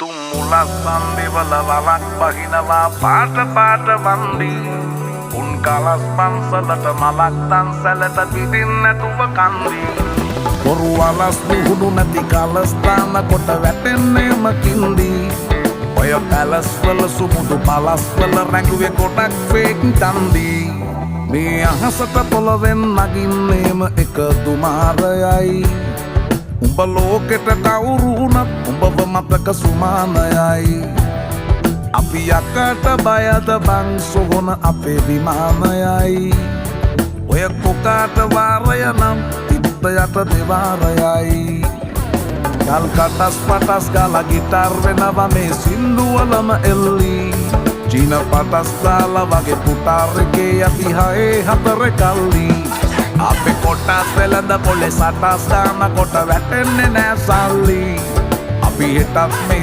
තුම්මුලස් සම්බිවල වලක් බහිනවා පාට පාට වන්දි උන් කලස් පන්සලට මලක් තන්සලට පිටින් නැතුව කන්දි බොරු වලස් නිහුණු නැති කලස්ථාන කොට වැටෙන්නේම කින්දි ඔය පැලස් වල සුමුදු පලස් වල රැඟුවේ කොටක් ෆේක් තන්දි මේ අහසට පොළවෙන් නගින්නේම එක දුමාරයයි උඹ ලෝකෙට කවුරු වුණත් උඹව මතක සුමානයයි අපි යකට බයද බං සොහොන අපේ විමානයයි ඔය කොකාට වාරය නම් තිත්ත යට දෙවාරයයි ගල් කටස් පටස් ගාලා ගිටාර් වෙනවා මේ සින්දුවලම එල්ලි චීන පටස් දාලා වගේ පුටාර් එකේ යටි හයේ හතර කල්ලි අපේ කොටස් වෙලඳ පොලේ සටස් දාන කොට වැටෙන්නේ නෑ සල්ලි අපි හිටත් මේ